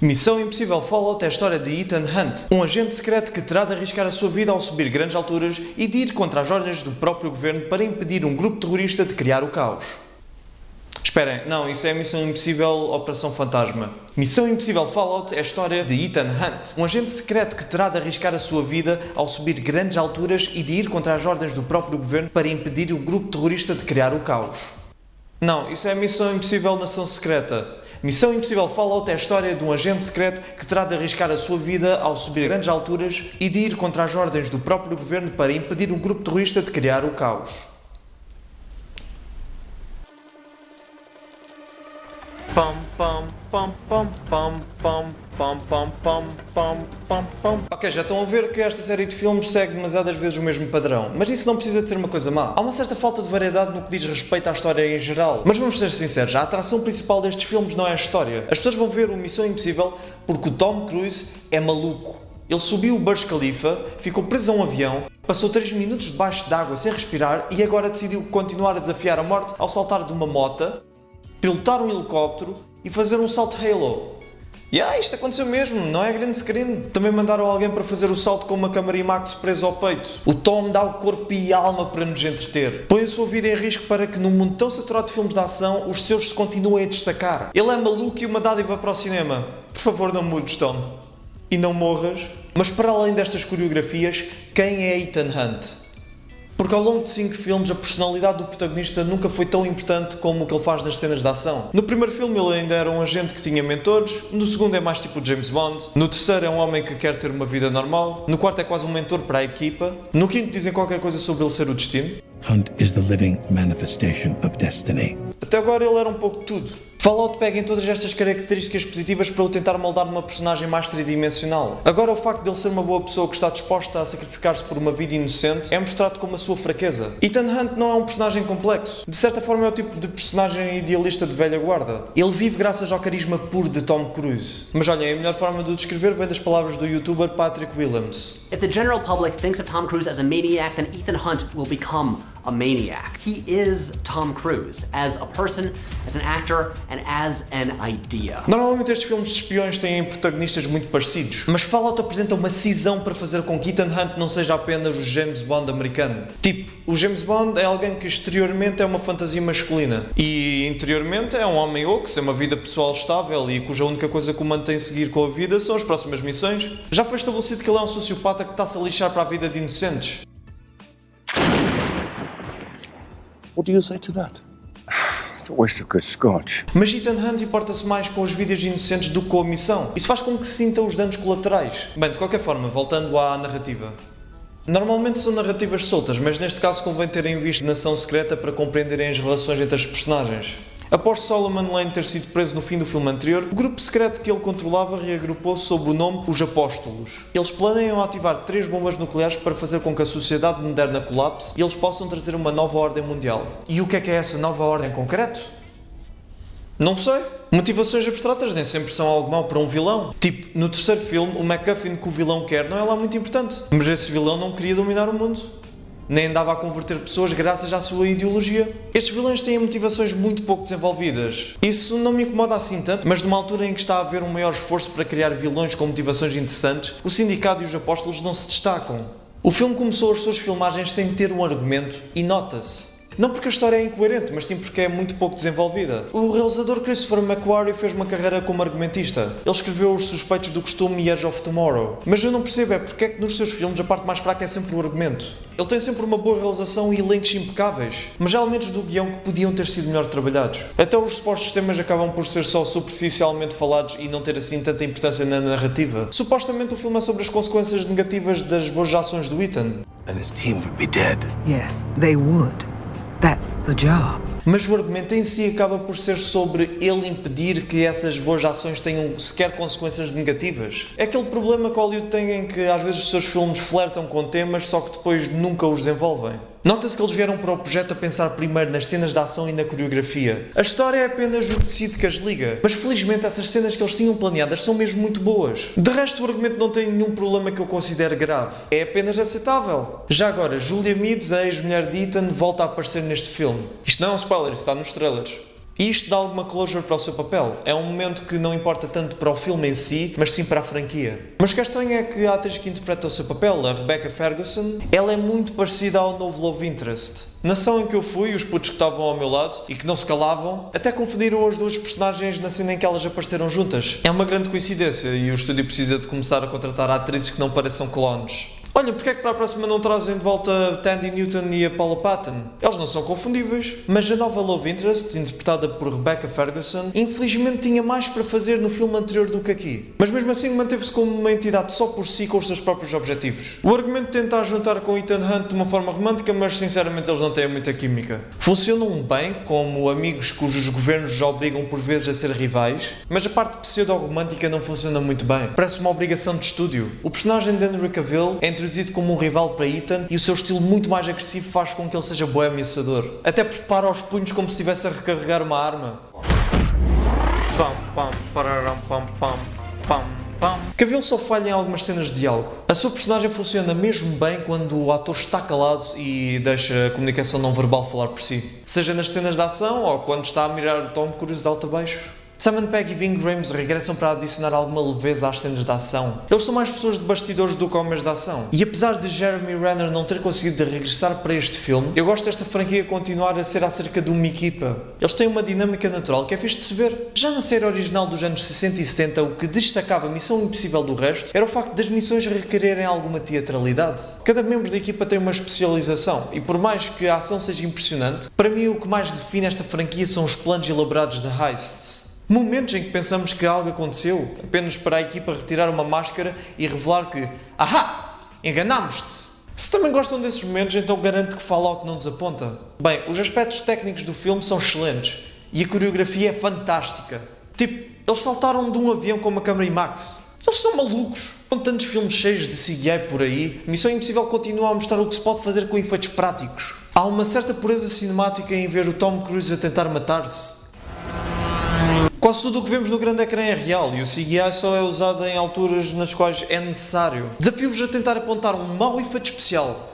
Missão Impossível Fallout é a história de Ethan Hunt, um agente secreto que terá de arriscar a sua vida ao subir grandes alturas e de ir contra as ordens do próprio governo para impedir um grupo terrorista de criar o caos. Esperem, não, isso é a Missão Impossível Operação Fantasma. Missão Impossível Fallout é a história de Ethan Hunt, um agente secreto que terá de arriscar a sua vida ao subir grandes alturas e de ir contra as ordens do próprio governo para impedir um grupo terrorista de criar o caos. Não, isso é a Missão Impossível Nação Secreta. Missão Impossível Fallout é a história de um agente secreto que terá de arriscar a sua vida ao subir grandes alturas e de ir contra as ordens do próprio governo para impedir um grupo terrorista de criar o caos. Pam pam pam pam pam pam pam pam pam pam pam pam. Ok, já estão a ver que esta série de filmes segue demasiadas vezes o mesmo padrão, mas isso não precisa de ser uma coisa má. Há uma certa falta de variedade no que diz respeito à história em geral. Mas vamos ser sinceros, a atração principal destes filmes não é a história. As pessoas vão ver o Missão Impossível porque o Tom Cruise é maluco. Ele subiu o Burj Khalifa, ficou preso a um avião, passou 3 minutos debaixo d'água sem respirar e agora decidiu continuar a desafiar a morte ao saltar de uma mota, pilotar um helicóptero e fazer um salto Halo. Isto aconteceu mesmo, não é grande segredo. Também mandaram alguém para fazer o salto com uma câmara IMAX presa ao peito. O Tom dá o corpo e a alma para nos entreter. Põe a sua vida em risco para que num mundo tão saturado de filmes de ação, os seus se continuem a destacar. Ele é maluco e uma dádiva para o cinema. Por favor, não mudes, Tom. E não morras. Mas para além destas coreografias, quem é Ethan Hunt? Porque ao longo de 5 filmes a personalidade do protagonista nunca foi tão importante como o que ele faz nas cenas de ação. No primeiro filme ele ainda era um agente que tinha mentores, no segundo é mais tipo James Bond, no terceiro é um homem que quer ter uma vida normal, no quarto é quase um mentor para a equipa, no quinto dizem qualquer coisa sobre ele ser o destino. Hunt is the living manifestation of destiny. Até agora ele era um pouco de tudo. Fallout pega em todas estas características positivas para o tentar moldar numa personagem mais tridimensional. Agora o facto de ele ser uma boa pessoa que está disposta a sacrificar-se por uma vida inocente é mostrado como a sua fraqueza. Ethan Hunt não é um personagem complexo. De certa forma é o tipo de personagem idealista de velha guarda. Ele vive graças ao carisma puro de Tom Cruise. Mas olhem, a melhor forma de o descrever vem das palavras do youtuber Patrick Willems. If the general public thinks of Tom Cruise as a maniac, then Ethan Hunt will become a maniac. He is Tom Cruise, as a person, as an actor, and as an idea. Normalmente estes filmes de espiões têm protagonistas muito parecidos, mas Fallout apresenta uma cisão para fazer com que Ethan Hunt não seja apenas o James Bond americano. Tipo, o James Bond é alguém que exteriormente é uma fantasia masculina e interiormente é um homem oco, sem uma vida pessoal estável e cuja única coisa que o mantém seguir com a vida são as próximas missões. Já foi estabelecido que ele é um sociopata que está-se a lixar para a vida de inocentes. What do you say to that? It's a waste of good scotch. Mas Ethan Hunt importa-se mais com os vídeos inocentes do que com a missão. Isso faz com que se sinta os danos colaterais. Bem, de qualquer forma, voltando à narrativa. Normalmente são narrativas soltas, mas neste caso convém terem visto Nação Secreta para compreenderem as relações entre as personagens. Após Solomon Lane ter sido preso no fim do filme anterior, o grupo secreto que ele controlava reagrupou-se sob o nome Os Apóstolos. Eles planeiam ativar 3 bombas nucleares para fazer com que a sociedade moderna colapse e eles possam trazer uma nova ordem mundial. E o que é essa nova ordem em concreto? Não sei. Motivações abstratas nem sempre são algo mau para um vilão. Tipo, no terceiro filme, o MacGuffin que o vilão quer não é lá muito importante. Mas esse vilão não queria dominar o mundo. Nem andava a converter pessoas graças à sua ideologia. Estes vilões têm motivações muito pouco desenvolvidas. Isso não me incomoda assim tanto, mas numa altura em que está a haver um maior esforço para criar vilões com motivações interessantes, o Sindicato e os Apóstolos não se destacam. O filme começou as suas filmagens sem ter um argumento e nota-se. Não porque a história é incoerente, mas sim porque é muito pouco desenvolvida. O realizador Christopher McQuarrie fez uma carreira como argumentista. Ele escreveu Os Suspeitos do Costume e Edge of Tomorrow. Mas eu não percebo porque é que nos seus filmes a parte mais fraca é sempre o argumento. Ele tem sempre uma boa realização e elencos impecáveis, mas há elementos do guião que podiam ter sido melhor trabalhados. Até os supostos temas acabam por ser só superficialmente falados e não ter assim tanta importância na narrativa. Supostamente o filme é sobre as consequências negativas das boas ações do Ethan. And his team would be dead. Yes, they would. That's the job. Mas o argumento em si acaba por ser sobre ele impedir que essas boas ações tenham sequer consequências negativas. É aquele problema que Hollywood tem em que às vezes os seus filmes flertam com temas só que depois nunca os desenvolvem. Nota-se que eles vieram para o projeto a pensar primeiro nas cenas de ação e na coreografia. A história é apenas o tecido que as liga, mas felizmente essas cenas que eles tinham planeadas são mesmo muito boas. De resto o argumento não tem nenhum problema que eu considere grave. É apenas aceitável. Já agora, Julia Meads, a ex-mulher de Ethan, volta a aparecer neste filme. Isto não é um spoiler, isso está nos trailers. E isto dá alguma closure para o seu papel. É um momento que não importa tanto para o filme em si, mas sim para a franquia. Mas o que é estranho é que a atriz que interpreta o seu papel, a Rebecca Ferguson, ela é muito parecida ao novo Love Interest. Na sessão em que eu fui, os putos que estavam ao meu lado e que não se calavam, até confundiram as duas personagens na cena em que elas apareceram juntas. É uma grande coincidência e o estúdio precisa de começar a contratar atrizes que não pareçam clones. Olha, porque é que para a próxima não trazem de volta a Tandy Newton e a Paula Patton? Eles não são confundíveis. Mas a nova Love Interest, interpretada por Rebecca Ferguson, infelizmente tinha mais para fazer no filme anterior do que aqui. Mas mesmo assim manteve-se como uma entidade só por si com os seus próprios objetivos. O argumento de tentar juntar com Ethan Hunt de uma forma romântica, mas sinceramente eles não têm muita química. Funcionam bem como amigos cujos governos os obrigam por vezes a ser rivais, mas a parte pseudo-romântica não funciona muito bem. Parece uma obrigação de estúdio. O personagem de Henry Cavill é introduzido como um rival para Ethan e o seu estilo muito mais agressivo faz com que ele seja bué ameaçador. Até prepara os punhos como se estivesse a recarregar uma arma. Pam, pam, pararam, pam, pam, pam, pam. Cavill só falha em algumas cenas de diálogo. A sua personagem funciona mesmo bem quando o ator está calado e deixa a comunicação não verbal falar por si. Seja nas cenas de ação ou quando está a mirar o Tom Cruise de alto a baixo. Simon Pegg e Ving Rhames regressam para adicionar alguma leveza às cenas de ação. Eles são mais pessoas de bastidores do que homens de ação. E apesar de Jeremy Renner não ter conseguido regressar para este filme, eu gosto desta franquia continuar a ser acerca de uma equipa. Eles têm uma dinâmica natural que é fixe de se ver. Já na série original dos anos 60 e 70, o que destacava a Missão Impossível do resto era o facto das missões requererem alguma teatralidade. Cada membro da equipa tem uma especialização e por mais que a ação seja impressionante, para mim o que mais define esta franquia são os planos elaborados de heists. Momentos em que pensamos que algo aconteceu, apenas para a equipa retirar uma máscara e revelar que ahá, enganámos-te. Se também gostam desses momentos, então garanto que Fallout não desaponta. Bem, os aspectos técnicos do filme são excelentes e a coreografia é fantástica. Tipo, eles saltaram de um avião com uma câmera IMAX. Eles são malucos. Com tantos filmes cheios de CGI por aí, Missão Impossível continua a mostrar o que se pode fazer com efeitos práticos. Há uma certa pureza cinemática em ver o Tom Cruise a tentar matar-se. Quase tudo o que vemos no grande ecrã é real e o CGI só é usado em alturas nas quais é necessário. Desafio-vos a tentar apontar um mau efeito especial.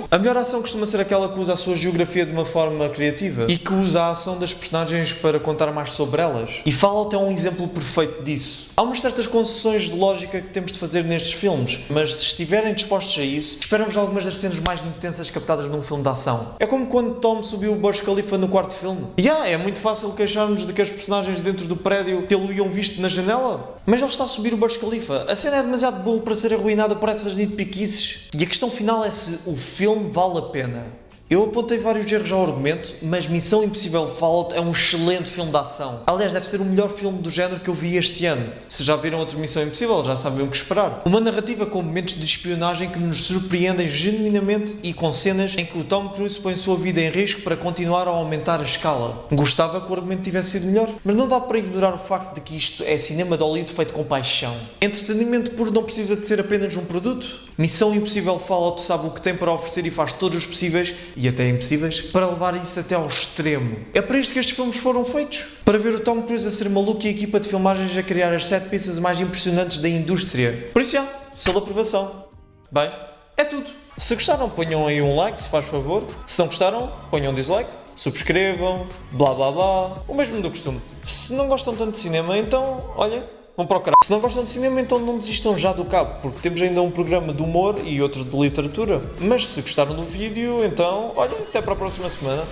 A melhor ação costuma ser aquela que usa a sua geografia de uma forma criativa e que usa a ação das personagens para contar mais sobre elas. E Fallout é um exemplo perfeito disso. Há umas certas concessões de lógica que temos de fazer nestes filmes, mas se estiverem dispostos a isso, esperamos algumas das cenas mais intensas captadas num filme de ação. É como quando Tom subiu o Burj Khalifa no quarto filme. É muito fácil queixarmos de que as personagens dentro do prédio tê-lo iam visto na janela. Mas ele está a subir o Burj Khalifa. A cena é demasiado boa para ser arruinada por essas nitpickices. E a questão final é se o filme vale a pena. Eu apontei vários erros ao argumento, mas Missão Impossível Fallout é um excelente filme de ação. Aliás, deve ser o melhor filme do género que eu vi este ano. Se já viram outro Missão Impossível, já sabem o que esperar. Uma narrativa com momentos de espionagem que nos surpreendem genuinamente e com cenas em que o Tom Cruise põe a sua vida em risco para continuar a aumentar a escala. Gostava que o argumento tivesse sido melhor, mas não dá para ignorar o facto de que isto é cinema de Hollywood feito com paixão. Entretenimento puro não precisa de ser apenas um produto. Missão Impossível Fallout sabe o que tem para oferecer e faz todos os possíveis e até impossíveis para levar isso até ao extremo. É para isto que estes filmes foram feitos. Para ver o Tom Cruise a ser maluco e a equipa de filmagens a criar as set pieces mais impressionantes da indústria. Por isso selo de aprovação. Bem, é tudo. Se gostaram, ponham aí um like, se faz favor. Se não gostaram, ponham um dislike. Subscrevam, blá blá blá. O mesmo do costume. Se não gostam tanto de cinema, então, olha, vão procurar. Se não gostam de cinema, então não desistam já do cabo, porque temos ainda um programa de humor e outro de literatura. Mas se gostaram do vídeo, então, olha, até para a próxima semana.